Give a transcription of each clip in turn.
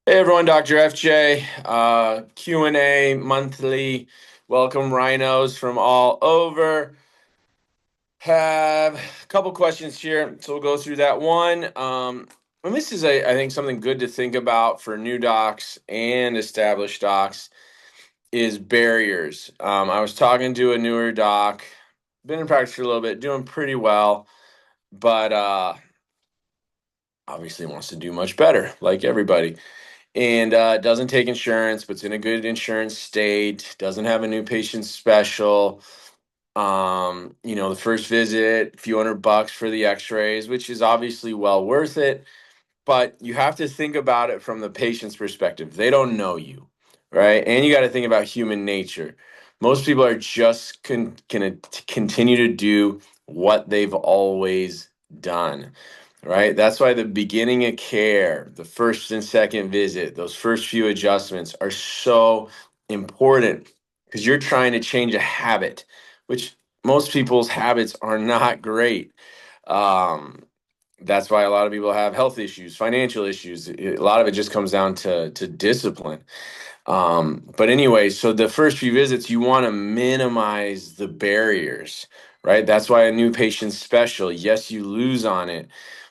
Hey everyone, Dr. FJ, Q&A monthly. Welcome rhinos from all over. Have a couple questions here, so we'll go through that one. And this is, I think, something good to think about for new docs and established docs is barriers. I was talking to a newer doc, been in practice for a little bit, doing pretty well, but obviously wants to do much better, like everybody. And doesn't take insurance, but's in a good insurance state, doesn't have a new patient special. The first visit, a few $100 for the x-rays, which is obviously well worth it. But you have to think about it from the patient's perspective. They don't know you, right? And you got to think about human nature. Most people are just gonna continue to do what they've always done, right? That's why the beginning of care, the first and second visit, those first few adjustments are so important because you're trying to change a habit, which most people's habits are not great. Um, that's why a lot of people have health issues, financial issues. A lot of it just comes down to discipline. But anyway, so the first few visits, you want to minimize the barriers, right? That's why a new patient special, yes, you lose on it,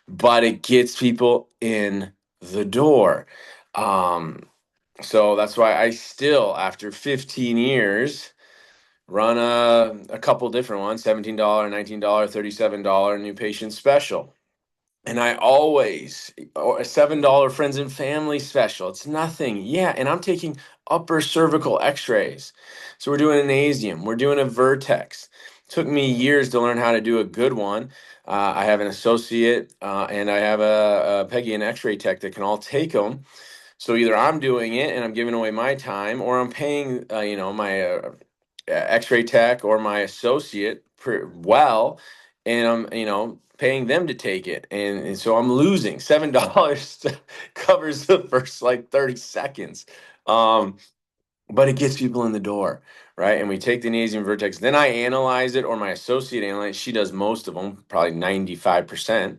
but it gets people in the door. Um, so that's why I still, after 15 years, run a couple different ones, $17, $19, $37 new patient special. And I always, or a $7 friends and family special. It's nothing. Yeah. And I'm taking upper cervical x-rays. So we're doing an asium. We're doing a vertex. Took me years to learn how to do a good one. I have an associate and I have a Peggy, an x-ray tech that can all take them. So either I'm doing it and I'm giving away my time, or I'm paying, my X-ray tech or my associate well, and I'm, paying them to take it, and so I'm losing $7 covers the first like 30 seconds, um, but it gets people in the door, right? And we take the Nasium Vertex, then I analyze it, or my associate analyze. She does most of them, probably 95%.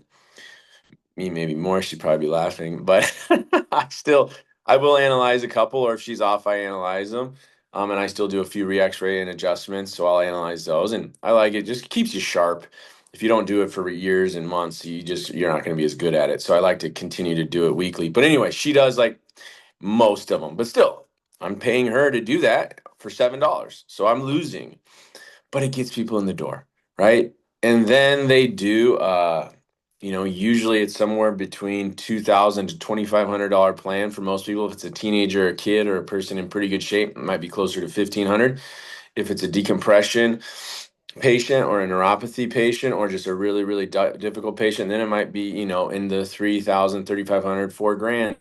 Me maybe more, she'd probably be laughing, but I will analyze a couple, or if she's off, I analyze them. And I still do a few re-x-ray and adjustments, so I'll analyze those, and I like it. Just keeps you sharp. If you don't do it for years and months, you're not going to be as good at it. So I like to continue to do it weekly. But anyway, she does like most of them, but still, I'm paying her to do that for $7, so I'm losing, but it gets people in the door, right? And then they do, usually it's somewhere between $2,000 to $2,500 plan for most people. If it's a teenager, or a kid, or a person in pretty good shape, it might be closer to 1,500. If it's a decompression patient or a neuropathy patient or just a really, really difficult patient, then it might be, in the 3,000, 3,500, $4,000.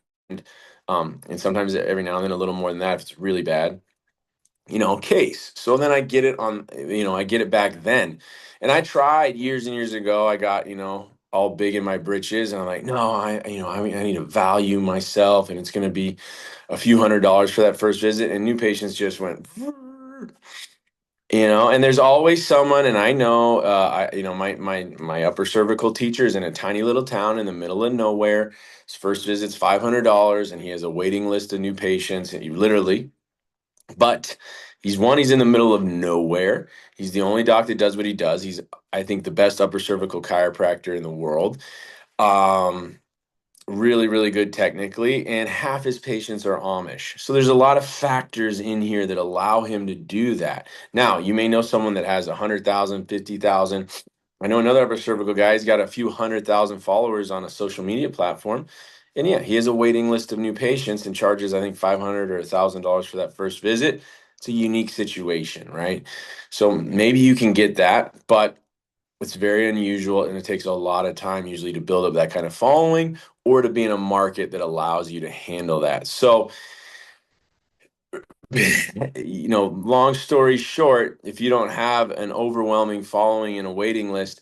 And sometimes every now and then a little more than that if it's really bad, case. So then I get it on, I get it back then. And I tried years and years ago. I got, all big in my britches, and I'm like, no, I need to value myself, and it's going to be a few $100s for that first visit. And new patients just went, and there's always someone, and I know, my upper cervical teacher is in a tiny little town in the middle of nowhere. His first visit's $500, and he has a waiting list of new patients, and he literally. But he's in the middle of nowhere. He's the only doc that does what he does. He's, I think, the best upper cervical chiropractor in the world. Um, Really, really good technically, and half his patients are Amish. So there's a lot of factors in here that allow him to do that. Now, you may know someone that has 100,000, 50,000. I know another upper cervical guy. He's got a few 100,000 followers on a social media platform. And yeah, he has a waiting list of new patients and charges, I think, $500 or $1,000 for that first visit. It's a unique situation, right? So maybe you can get that, but it's very unusual, and it takes a lot of time usually to build up that kind of following or to be in a market that allows you to handle that. So, long story short, if you don't have an overwhelming following and a waiting list,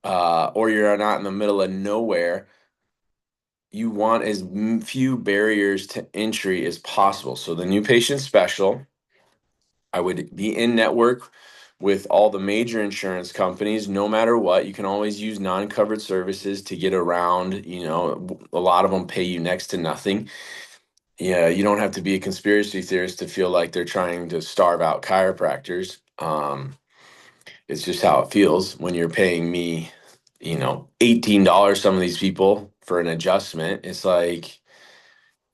or you're not in the middle of nowhere, you want as few barriers to entry as possible. So the new patient special, I would be in network with all the major insurance companies. No matter what, you can always use non-covered services to get around. A lot of them pay you next to nothing. Yeah, you don't have to be a conspiracy theorist to feel like they're trying to starve out chiropractors. It's just how it feels when you're paying me, $18, some of these people for an adjustment. It's like,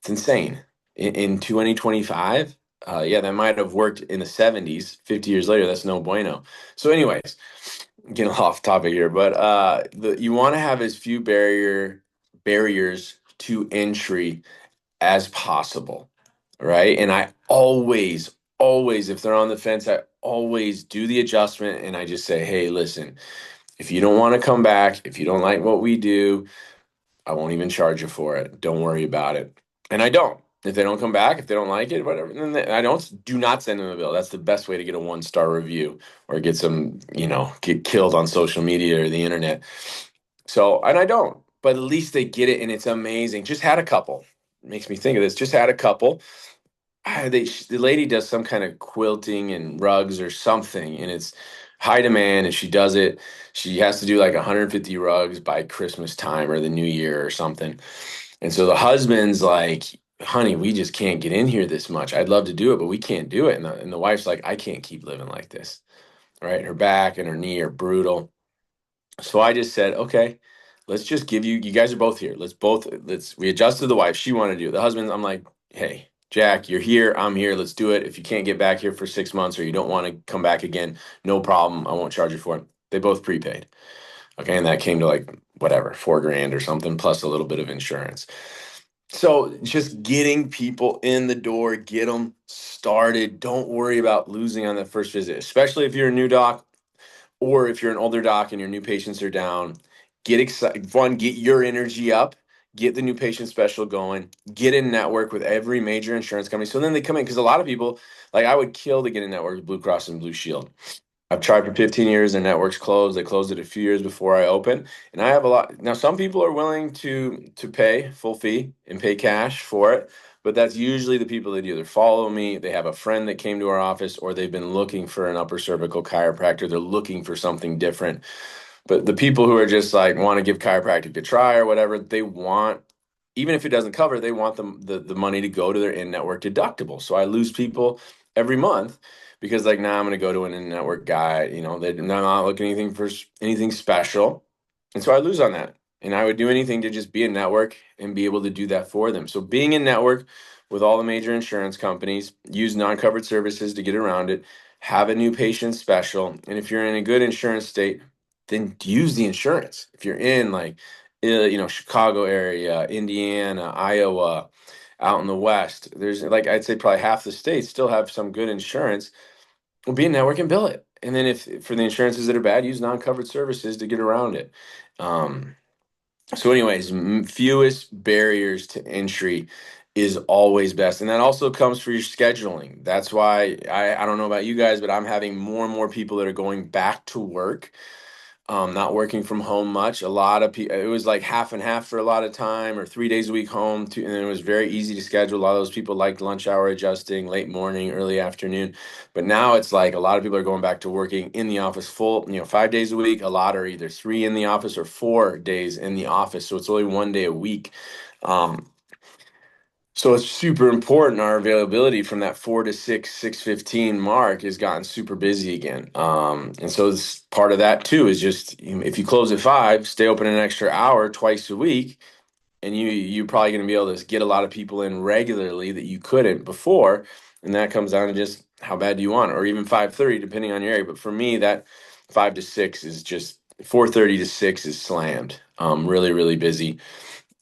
it's insane. In 2025, yeah, that might have worked in the 70s. 50 years later, that's no bueno. So, anyways, getting off topic here, but you want to have as few barriers to entry as possible, right? And I always, if they're on the fence, I always do the adjustment and I just say, hey, listen, if you don't want to come back, if you don't like what we do, I won't even charge you for it. Don't worry about it. And I don't. If they don't come back, if they don't like it, whatever, then I don't do not send them a bill. That's the best way to get a 1-star review or get some, get killed on social media or the internet. So, and I don't, but at least they get it and it's amazing. Just had a couple. Makes me think of this. Just had a couple. The lady does some kind of quilting and rugs or something, and it's high demand, and she does it. She has to do like 150 rugs by Christmas time or the New Year or something. And so the husband's like, "Honey, we just can't get in here this much. I'd love to do it, but we can't do it." And the wife's like, "I can't keep living like this." Right? Her back and her knee are brutal. So I just said, okay, let's just give you guys are both here. We adjusted the wife. She wanted to do it. The husband, I'm like, hey, Jack, you're here. I'm here. Let's do it. If you can't get back here for 6 months or you don't want to come back again, no problem. I won't charge you for it. They both prepaid. Okay. And that came to like whatever, 4 grand or something, plus a little bit of insurance. So just getting people in the door, get them started. Don't worry about losing on that first visit, especially if you're a new doc or if you're an older doc and your new patients are down. Get excited, one, get your energy up, get the new patient special going, get in network with every major insurance company. So then they come in because a lot of people, like I would kill to get in network with Blue Cross and Blue Shield. I've tried for 15 years. Their network's closed. They closed it a few years before I opened, and I have a lot now. Some people are willing to pay full fee and pay cash for it, but that's usually the people that either follow me, they have a friend that came to our office, or they've been looking for an upper cervical chiropractor. They're looking for something different. But the people who are just like want to give chiropractic a try or whatever, they want, even if it doesn't cover, they want the money to go to their in-network deductible. So I lose people every month because like now I'm going to go to an in-network guy, they're not looking anything for anything special. And so I lose on that. And I would do anything to just be in network and be able to do that for them. So being in network with all the major insurance companies, use non-covered services to get around it, have a new patient special. And if you're in a good insurance state, then use the insurance. If you're in like, Chicago area, Indiana, Iowa, out in the West, there's like, I'd say probably half the states still have some good insurance. Well, be a network and bill it. And then if for the insurances that are bad, use non-covered services to get around it. Um, so anyways, fewest barriers to entry is always best. And that also comes for your scheduling. That's why I don't know about you guys, but I'm having more and more people that are going back to work, not working from home much. A lot of people, it was like half and half for a lot of time, or 3 days a week home. And it was very easy to schedule. A lot of those people liked lunch hour adjusting, late morning, early afternoon. But now it's like a lot of people are going back to working in the office full, 5 days a week. A lot are either 3 in the office or 4 days in the office. So it's only 1 day a week. Um, so it's super important. Our availability from that 4 to 6, 6:15 mark has gotten super busy again. And so this, part of that too is just if you close at 5, stay open an extra hour twice a week, and you're probably going to be able to get a lot of people in regularly that you couldn't before. And that comes down to just how bad do you want it, or even 5:30, depending on your area. But for me, that 5 to 6 is just 4:30 to 6 is slammed. Really, really busy.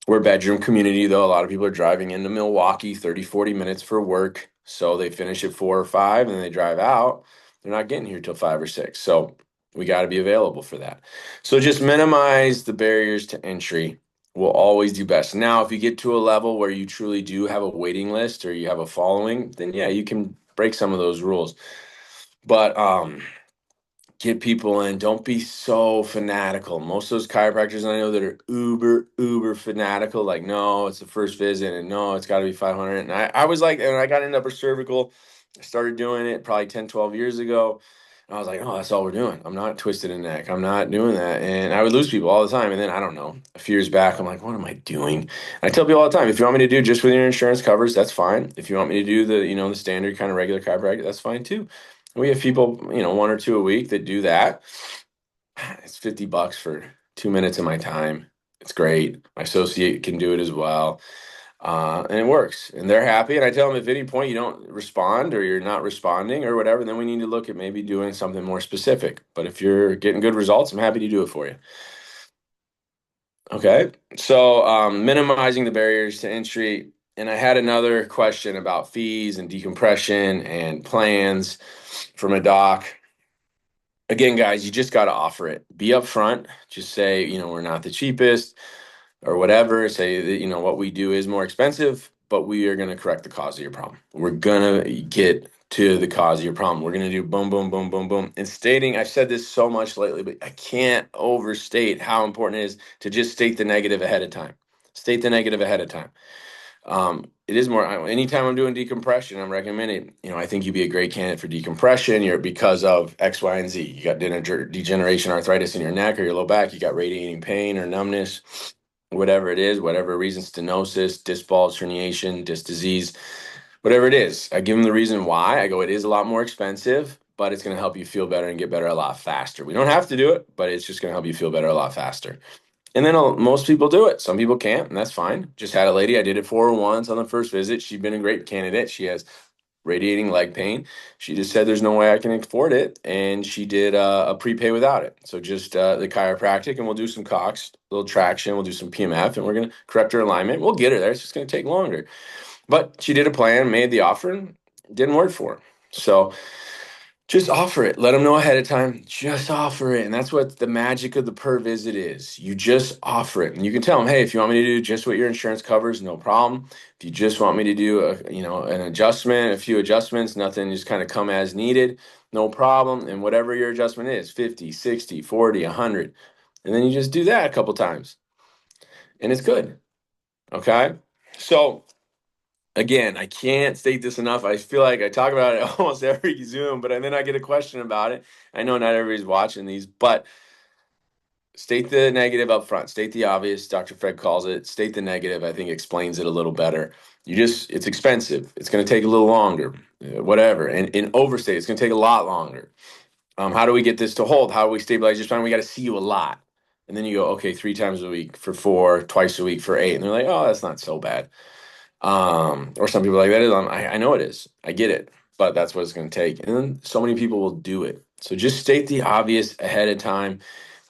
We're a bedroom community, though. A lot of people are driving into Milwaukee 30, 40 minutes for work. So they finish at 4 or 5 and then they drive out. They're not getting here till 5 or 6. So we got to be available for that. So just minimize the barriers to entry. Will always do best. Now, if you get to a level where you truly do have a waiting list or you have a following, then yeah, you can break some of those rules. But get people in. Don't be so fanatical. Most of those chiropractors I know that are uber fanatical, like, no, it's the first visit, and no, it's got to be 500. And I was like, and I got into upper cervical. I started doing it probably 10, 12 years ago. I was like, oh, that's all we're doing. I'm not twisted in the neck. I'm not doing that. And I would lose people all the time. And then I don't know, a few years back, I'm like, what am I doing? And I tell people all the time, if you want me to do just with your insurance covers, that's fine. If you want me to do the standard kind of regular chiropractic, that's fine too. We have people, one or two a week that do that. It's $50 for 2 minutes of my time. It's great. My associate can do it as well. And it works, and they're happy. And I tell them, if at any point you don't respond or you're not responding or whatever, then we need to look at maybe doing something more specific. But if you're getting good results, I'm happy to do it for you. Okay. So minimizing the barriers to entry. And I had another question about fees and decompression and plans from a doc. Again, guys, you just got to offer it. Be upfront. Just say, we're not the cheapest or whatever. Say that, what we do is more expensive, but we are going to correct the cause of your problem. We're going to get to the cause of your problem. We're going to do boom, boom, boom, boom, boom. And stating, I've said this so much lately, but I can't overstate how important it is to just state the negative ahead of time. State the negative ahead of time. It is more, anytime I'm doing decompression, I'm recommending, I think you'd be a great candidate for decompression. You're because of X, Y, and Z. You got degeneration, arthritis in your neck or your low back. You got radiating pain or numbness, whatever it is, whatever reason, stenosis, disc bulge, herniation, disc disease, whatever it is. I give them the reason why. I go, it is a lot more expensive, but it's going to help you feel better and get better a lot faster. We don't have to do it, but it's just going to help you feel better a lot faster. And then most people do it. Some people can't, and that's fine. Just had a lady, I did it for her once on the first visit. She'd been a great candidate. She has radiating leg pain. She just said, there's no way I can afford it. And she did a prepay without it. So just the chiropractic, and we'll do some Cox, a little traction. We'll do some PMF, and we're going to correct her alignment. We'll get her there. It's just going to take longer. But she did a plan, made the offer, and it didn't work for her. So just offer it. Let them know ahead of time. Just offer it. And that's what the magic of the per visit is. You just offer it. And you can tell them, hey, if you want me to do just what your insurance covers, no problem. If you just want me to do an adjustment, a few adjustments, nothing, just kind of come as needed, no problem. And whatever your adjustment is, 50, 60, 40, 100. And then you just do that a couple times. And it's good. Okay. So again, I can't state this enough. I feel like I talk about it almost every Zoom, but then I get a question about it. I know not everybody's watching these, but state the negative up front. State the obvious. Dr. Fred calls it. State the negative. I think explains it a little better. It's expensive. It's going to take a little longer, whatever. And overstate, it's going to take a lot longer. How do we get this to hold? How do we stabilize your spine? We got to see you a lot. And then you go, okay, 3 times a week for 4, twice a week for 8. And they're like, oh, that's not so bad. Or some people are like that is, I know it is. I get it, but that's what it's going to take. And then so many people will do it. So just state the obvious ahead of time.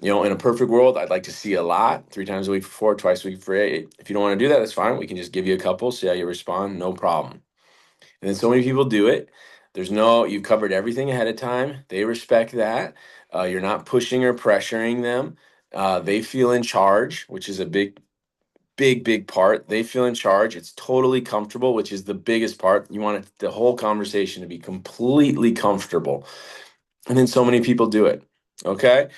In a perfect world, I'd like to see a lot, 3 times a week for 4, twice a week for 8. If you don't want to do that, that's fine. We can just give you a couple, see how you respond, no problem. And then so many people do it. You've covered everything ahead of time. They respect that. You're not pushing or pressuring them. They feel in charge, which is a big, big, big part. They feel in charge. It's totally comfortable, which is the biggest part. You want the whole conversation to be completely comfortable. And then so many people do it. Okay.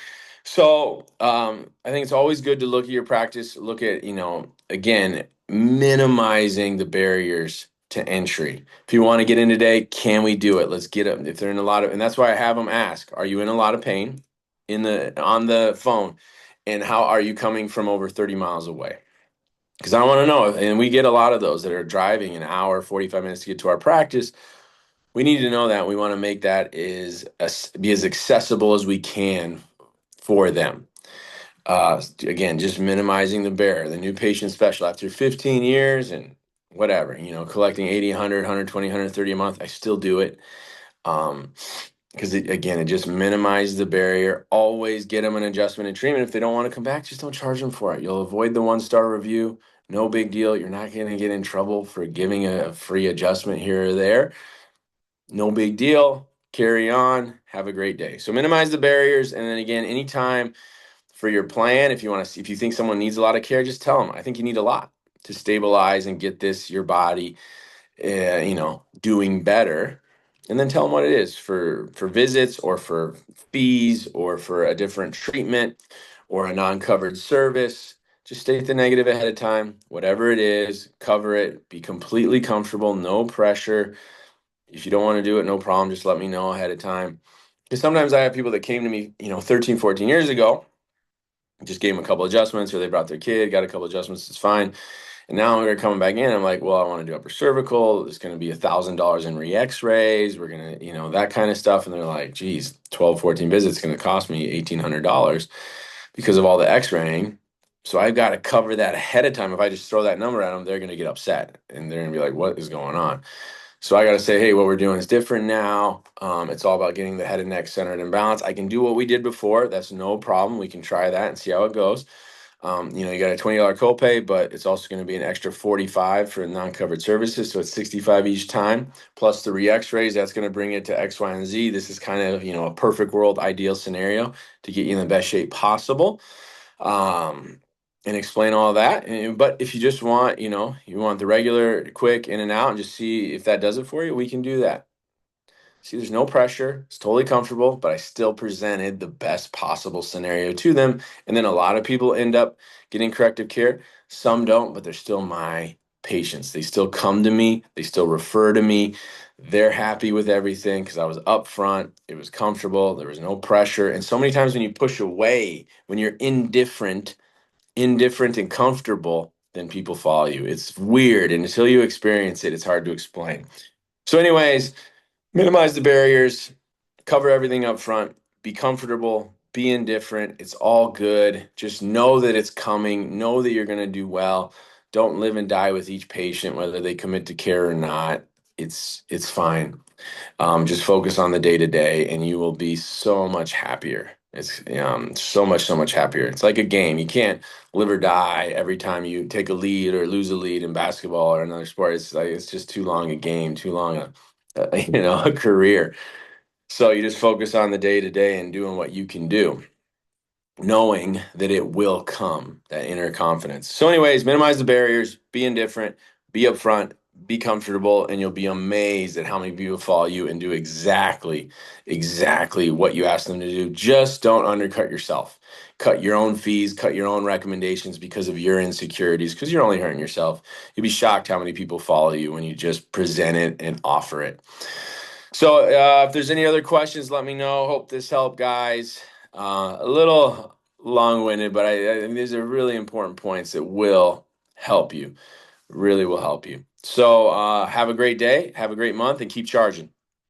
So I think it's always good to look at your practice, look at, again, minimizing the barriers to entry. If you want to get in today, can we do it? Let's get them. If they're in a lot of, and that's why I have them ask, are you in a lot of pain on the phone? And how are you coming from over 30 miles away? Because I want to know, and we get a lot of those that are driving an hour, 45 minutes to get to our practice. We need to know that. We want to make that be as accessible as we can for them. Again, just minimizing the bear, the new patient special after 15 years and whatever, collecting 80, 100, 120, 130 a month. I still do it. Because it just minimizes the barrier. Always get them an adjustment and treatment. If they don't want to come back, just don't charge them for it. You'll avoid the 1-star review. No big deal. You're not going to get in trouble for giving a free adjustment here or there. No big deal. Carry on. Have a great day. So minimize the barriers. And then again, anytime for your plan, if you think someone needs a lot of care, just tell them, I think you need a lot to stabilize and get your body, doing better. And then tell them what it is for visits or for fees or for a different treatment or a non-covered service. Just state the negative ahead of time. Whatever it is, cover it. Be completely comfortable. No pressure. If you don't want to do it, no problem. Just let me know ahead of time. Because sometimes I have people that came to me, 13, 14 years ago, just gave them a couple adjustments, or they brought their kid, got a couple adjustments, it's fine. And now they're coming back in. I'm like, well, I want to do upper cervical. It's going to be $1,000 in re-X-rays. We're going to, that kind of stuff. And they're like, geez, 12, 14 visits going to cost me $1,800 because of all the X-raying. So I've got to cover that ahead of time. If I just throw that number at them, they're going to get upset and they're going to be like, what is going on? So I got to say, hey, what we're doing is different now. It's all about getting the head and neck centered and balanced. I can do what we did before. That's no problem. We can try that and see how it goes. You got a $20 copay, but it's also going to be an extra 45 for non-covered services. So it's 65 each time, plus the re-X-rays. That's going to bring it to X, Y, and Z. This is kind of, a perfect world ideal scenario to get you in the best shape possible. And explain all that. But if you just want, you want the regular quick in and out and just see if that does it for you, we can do that. See, there's no pressure. It's totally comfortable, but I still presented the best possible scenario to them. And then a lot of people end up getting corrective care. Some don't, but they're still my patients. They still come to me. They still refer to me. They're happy with everything because I was upfront. It was comfortable. There was no pressure. And so many times when you push away, when you're indifferent and comfortable, then people follow you. It's weird. And until you experience it, it's hard to explain. So, anyways, minimize the barriers, cover everything up front, be comfortable, be indifferent. It's all good. Just know that it's coming. Know that you're going to do well. Don't live and die with each patient, whether they commit to care or not. It's fine. Just focus on the day to day, and you will be so much happier. It's so much happier. It's like a game. You can't live or die every time you take a lead or lose a lead in basketball or another sport. It's just too long a game, too long a career. So you just focus on the day to day and doing what you can do, knowing that it will come, that inner confidence. So, anyways, minimize the barriers, be indifferent, be upfront, be comfortable, and you'll be amazed at how many people follow you and do exactly what you ask them to do. Just don't undercut yourself. Cut your own fees, cut your own recommendations because of your insecurities, because you're only hurting yourself. You'll be shocked how many people follow you when you just present it and offer it. So if there's any other questions, let me know. Hope this helped, guys. A little long-winded, but I think these are really important points that will help you, really will help you. So have a great day, have a great month, and keep charging.